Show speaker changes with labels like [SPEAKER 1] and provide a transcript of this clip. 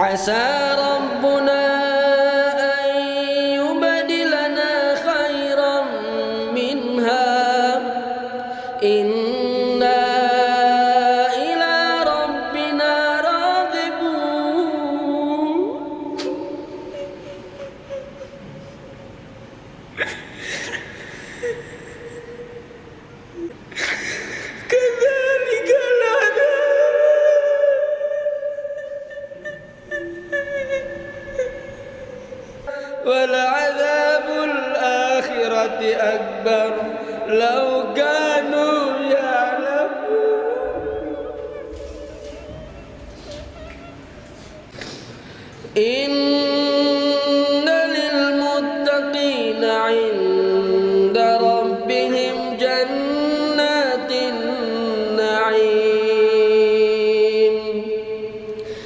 [SPEAKER 1] عسى ربنا أن يبدلنا خيرا منها إنا إلى ربنا راغبون كذلك ولعذاب الآخرة أكبر لو كانوا يعلمون.